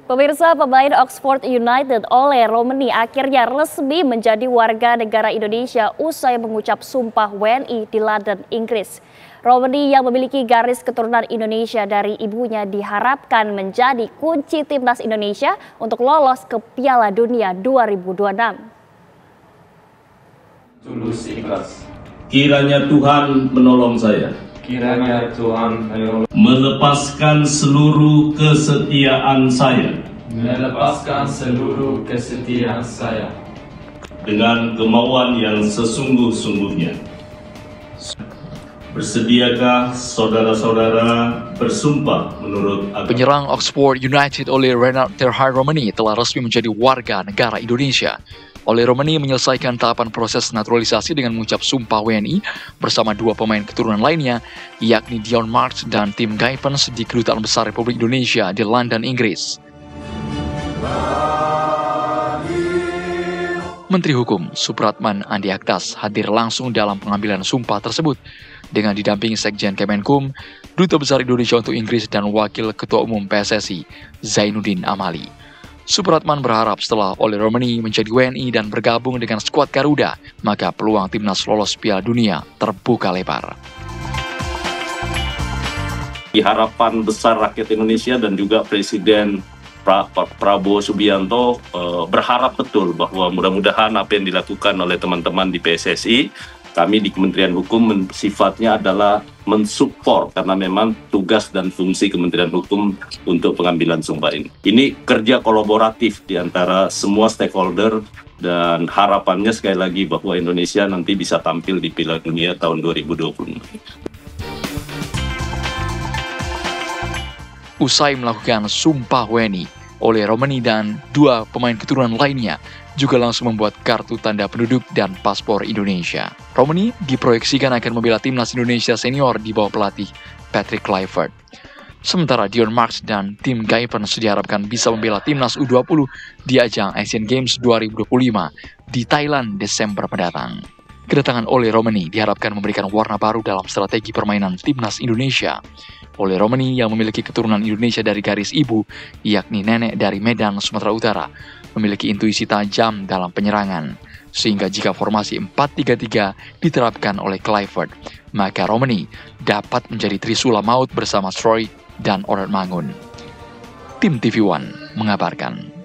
Pemirsa, pemain Oxford United Ole Romeni akhirnya resmi menjadi warga negara Indonesia usai mengucap sumpah WNI di London, Inggris. Romeni yang memiliki garis keturunan Indonesia dari ibunya diharapkan menjadi kunci timnas Indonesia untuk lolos ke Piala Dunia 2026. Tulus ikhlas. Kiranya Tuhan menolong saya. Kiranya Tuhan Melepaskan seluruh kesetiaan saya. melepaskan seluruh kesetiaan saya. Dengan kemauan yang sesungguh-sungguhnya. Bersediakah saudara-saudara bersumpah menurut agama? Penyerang Oxford United Ole Reinhard ter Haar Romeni telah resmi menjadi warga negara Indonesia. Ole Romeni menyelesaikan tahapan proses naturalisasi dengan mengucap sumpah WNI bersama dua pemain keturunan lainnya, yakni Dion Marks dan Tim Guypens di Kedutaan Besar Republik Indonesia di London, Inggris. Menteri Hukum Supratman Andi Aktas hadir langsung dalam pengambilan sumpah tersebut dengan didampingi Sekjen Kemenkum, Duta Besar Indonesia untuk Inggris dan Wakil Ketua Umum PSSI Zainuddin Amali. Supratman berharap setelah Ole Romeni menjadi WNI dan bergabung dengan skuad Garuda, maka peluang timnas lolos Piala Dunia terbuka lebar. Harapan besar rakyat Indonesia dan juga Presiden Prabowo Subianto berharap betul bahwa mudah-mudahan apa yang dilakukan oleh teman-teman di PSSI, kami di Kementerian Hukum sifatnya adalah mensupport karena memang tugas dan fungsi Kementerian Hukum untuk pengambilan sumpah ini. Ini kerja kolaboratif di antara semua stakeholder dan harapannya sekali lagi bahwa Indonesia nanti bisa tampil di Piala Dunia tahun 2020. Usai melakukan sumpah WNI, Ole Romeni dan dua pemain keturunan lainnya juga langsung membuat kartu tanda penduduk dan paspor Indonesia. Romeni diproyeksikan akan membela timnas Indonesia senior di bawah pelatih Patrick Kluivert. Sementara Dion Marks dan Tim Guypens diharapkan bisa membela timnas U20 di ajang Asian Games 2025 di Thailand Desember mendatang. Kedatangan Ole Romeni diharapkan memberikan warna baru dalam strategi permainan timnas Indonesia. Ole Romeni yang memiliki keturunan Indonesia dari garis ibu, yakni nenek dari Medan, Sumatera Utara, memiliki intuisi tajam dalam penyerangan. Sehingga jika formasi 4-3-3 diterapkan oleh Kluivert, maka Romeni dapat menjadi trisula maut bersama Stroy dan Orad Mangun. Tim TV One mengabarkan.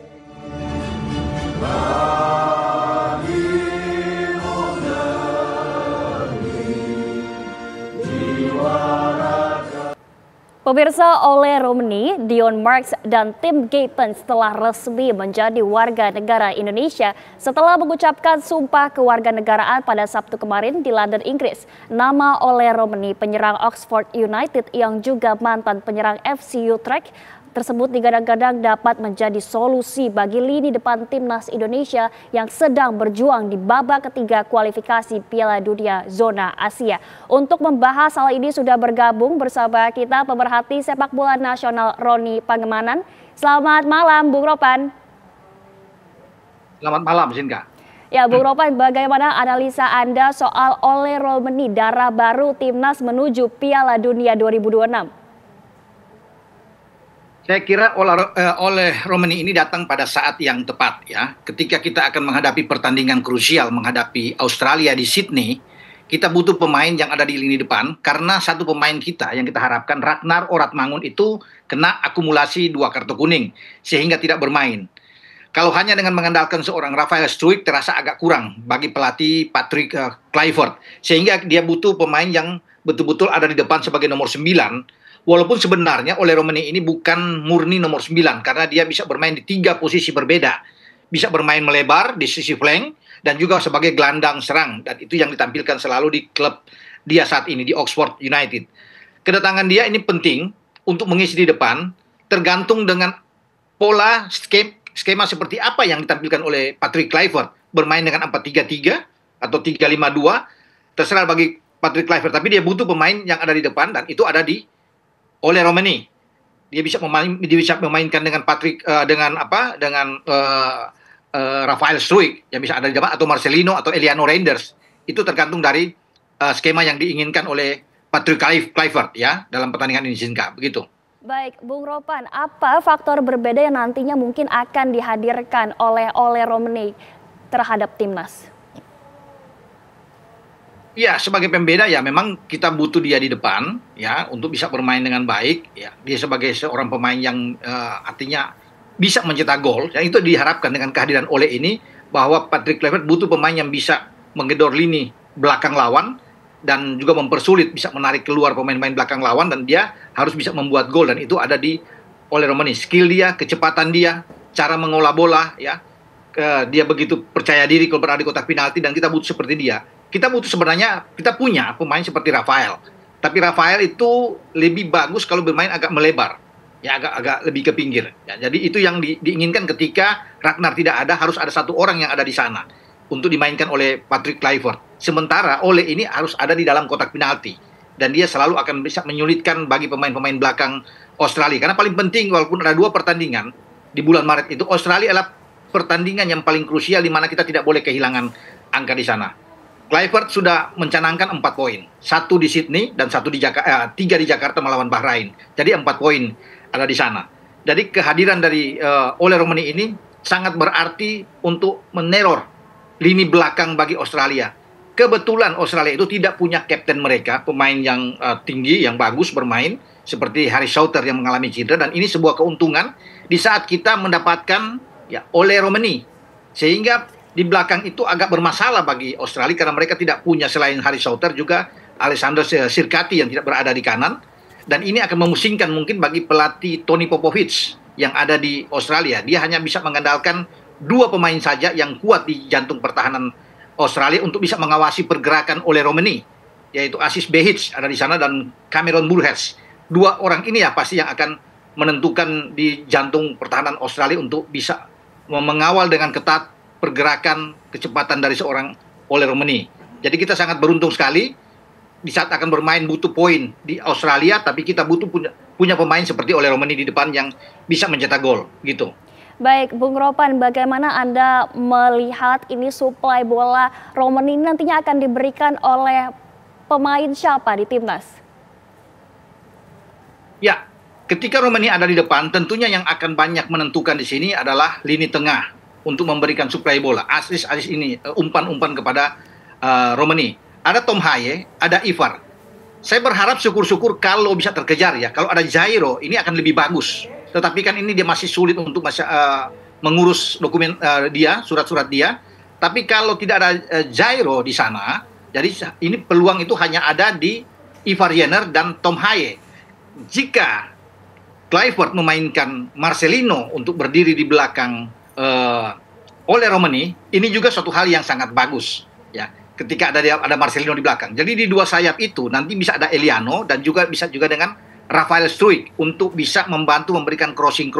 Pemirsa, Ole Romeni, Dion Marks, dan Tim Guypens telah resmi menjadi warga negara Indonesia setelah mengucapkan sumpah kewarganegaraan pada Sabtu kemarin di London, Inggris. Nama Ole Romeni, penyerang Oxford United yang juga mantan penyerang FC Utrecht tersebut digadang-gadang dapat menjadi solusi bagi lini depan timnas Indonesia yang sedang berjuang di babak ketiga kualifikasi Piala Dunia Zona Asia. Untuk membahas hal ini sudah bergabung bersama kita pemerhati sepak bola nasional Roni Pangemanan. Selamat malam, Bung Ropan. Selamat malam, Sinka. Ya, Bung Ropan, bagaimana analisa Anda soal Ole Romeni, darah baru timnas menuju Piala Dunia 2026? Saya kira Ole Romeni ini datang pada saat yang tepat ya. Ketika kita akan menghadapi pertandingan krusial menghadapi Australia di Sydney, kita butuh pemain yang ada di lini depan karena satu pemain kita yang kita harapkan, Ragnar Orad Mangun, itu kena akumulasi 2 kartu kuning sehingga tidak bermain. Kalau hanya dengan mengandalkan seorang Rafael Struijk terasa agak kurang bagi pelatih Patrick Kluivert, sehingga dia butuh pemain yang betul-betul ada di depan sebagai nomor 9. Walaupun sebenarnya Ole Romeni ini bukan murni nomor 9 karena dia bisa bermain di 3 posisi berbeda. Bisa bermain melebar di sisi flank dan juga sebagai gelandang serang. Dan itu yang ditampilkan selalu di klub dia saat ini di Oxford United. Kedatangan dia ini penting untuk mengisi di depan tergantung dengan pola skema seperti apa yang ditampilkan oleh Patrick Kluivert. Bermain dengan 4-3-3 atau 3-5-2 terserah bagi Patrick Kluivert. Tapi dia butuh pemain yang ada di depan dan itu ada di Ole Romeni. Dia bisa memainkan dengan Rafael Struijk yang bisa ada di depan, atau Marcelino atau Eliano Reinders. Itu tergantung dari skema yang diinginkan oleh Patrick Kluivert ya dalam pertandingan ini, Sinka, begitu. Baik, Bung Ropan, apa faktor berbeda yang nantinya mungkin akan dihadirkan oleh Romeni terhadap timnas? Ya, sebagai pembeda ya memang kita butuh dia di depan ya untuk bisa bermain dengan baik ya. Dia sebagai seorang pemain yang artinya bisa mencetak gol. Ya, itu diharapkan dengan kehadiran Ole ini bahwa Patrick Kluivert butuh pemain yang bisa menggedor lini belakang lawan dan juga mempersulit, bisa menarik keluar pemain-pemain belakang lawan, dan dia harus bisa membuat gol, dan itu ada di Ole Romeni. Skill dia, kecepatan dia, cara mengolah bola ya. Dia begitu percaya diri kalau berada di kotak penalti, dan kita butuh seperti dia. Kita butuh sebenarnya, kita punya pemain seperti Rafael. Tapi Rafael itu lebih bagus kalau bermain agak melebar. Ya, agak lebih ke pinggir. Ya, jadi itu yang diinginkan ketika Ragnar tidak ada, harus ada satu orang yang ada di sana untuk dimainkan oleh Patrick Kluivert. Sementara Ole ini harus ada di dalam kotak penalti. Dan dia selalu akan bisa menyulitkan bagi pemain-pemain belakang Australia. Karena paling penting, walaupun ada 2 pertandingan di bulan Maret itu, Australia adalah pertandingan yang paling krusial di mana kita tidak boleh kehilangan angka di sana. Kluivert sudah mencanangkan 4 poin. 1 di Sydney dan 3 di Jakarta melawan Bahrain. Jadi 4 poin ada di sana. Jadi kehadiran dari Ole Romeni ini sangat berarti untuk meneror lini belakang bagi Australia. Kebetulan Australia itu tidak punya kapten mereka, pemain yang tinggi, yang bagus bermain, seperti Harry Sauter yang mengalami cedera, dan ini sebuah keuntungan di saat kita mendapatkan ya Ole Romeni. Sehingga di belakang itu agak bermasalah bagi Australia karena mereka tidak punya selain Harry Sauter juga Alessandro Sirkati yang tidak berada di kanan, dan ini akan memusingkan mungkin bagi pelatih Tony Popovic yang ada di Australia. Dia hanya bisa mengandalkan 2 pemain saja yang kuat di jantung pertahanan Australia untuk bisa mengawasi pergerakan Ole Romeni, yaitu Aziz Behich ada di sana dan Cameron Burgess. 2 orang ini ya pasti yang akan menentukan di jantung pertahanan Australia untuk bisa mengawal dengan ketat pergerakan kecepatan dari seorang Ole Romeni. Jadi kita sangat beruntung sekali di saat akan bermain butuh poin di Australia, tapi kita butuh punya pemain seperti Ole Romeni di depan yang bisa mencetak gol gitu. Baik, Bung Ropan, bagaimana Anda melihat ini suplai bola Romeni ini nantinya akan diberikan oleh pemain siapa di timnas? Ya, ketika Romeni ada di depan, tentunya yang akan banyak menentukan di sini adalah lini tengah untuk memberikan suplai bola. Asis ini umpan-umpan kepada Romeni. Ada Tom Haye, ada Ivar. Saya berharap syukur-syukur kalau bisa terkejar ya. Kalau ada Jairo, ini akan lebih bagus. Tetapi kan ini dia masih sulit untuk mengurus dokumen dia, surat-surat dia. Tapi kalau tidak ada Jairo di sana, jadi ini peluang itu hanya ada di Ivar Jenner dan Tom Haye. Jika Kluivert memainkan Marcelino untuk berdiri di belakang Ole Romeni, ini juga suatu hal yang sangat bagus ya. Ketika ada Marcelino di belakang. Jadi di 2 sayap itu nanti bisa ada Eliano dan bisa juga dengan Rafael Struijk untuk bisa membantu memberikan crossing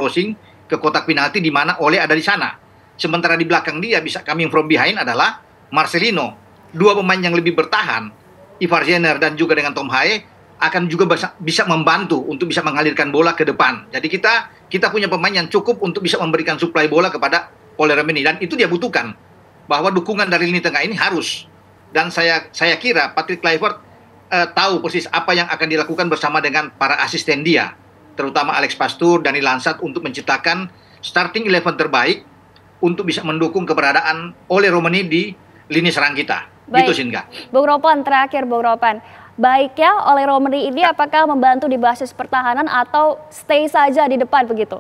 ke kotak penalti di mana Ole ada di sana. Sementara di belakang dia bisa coming from behind adalah Marcelino. 2 pemain yang lebih bertahan, Ivar Jenner dan juga dengan Tom Haye akan juga bisa membantu untuk bisa mengalirkan bola ke depan. Jadi kita punya pemain yang cukup untuk bisa memberikan suplai bola kepada Ole Romeni, dan itu dia butuhkan. Bahwa dukungan dari lini tengah ini harus. Dan saya kira Patrick Kluivert tahu persis apa yang akan dilakukan bersama dengan para asisten dia, terutama Alex Pastur, Dani Lansat, untuk menciptakan starting 11 terbaik untuk bisa mendukung keberadaan Ole Romeni di lini serang kita. Baik. Gitu, Singa. Bung Ropan, terakhir Bung Ropan. Baiknya Ole Romeni ini apakah membantu di basis pertahanan atau stay saja di depan begitu?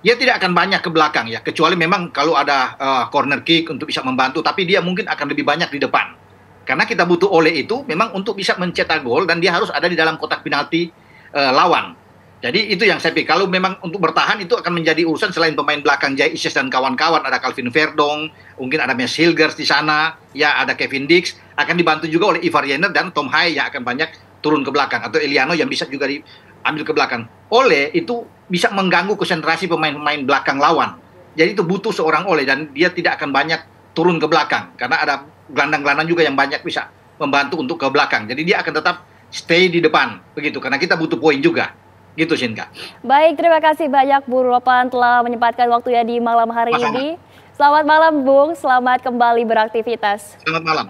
Dia tidak akan banyak ke belakang ya, kecuali memang kalau ada corner kick untuk bisa membantu, tapi dia mungkin akan lebih banyak di depan. Karena kita butuh Ole itu memang untuk bisa mencetak gol, dan dia harus ada di dalam kotak penalti lawan. Jadi itu yang saya pikir. Kalau memang untuk bertahan itu akan menjadi urusan selain pemain belakang Jay Isis dan kawan-kawan, ada Calvin Verdong, mungkin ada Mes Hilgers di sana, ya ada Kevin Dix, akan dibantu juga oleh Ivar Jenner dan Tom Haye yang akan banyak turun ke belakang, atau Eliano yang bisa juga diambil ke belakang. Ole itu bisa mengganggu konsentrasi pemain-pemain belakang lawan. Jadi itu butuh seorang Ole, dan dia tidak akan banyak turun ke belakang karena ada gelandang-gelandang juga yang banyak bisa membantu untuk ke belakang. Jadi dia akan tetap stay di depan begitu, karena kita butuh poin juga. Gitu, Sinka. Baik, terima kasih banyak Bung Ropan telah menyempatkan waktu ya di malam hari ini. Selamat malam Bung, selamat kembali beraktivitas. Selamat malam.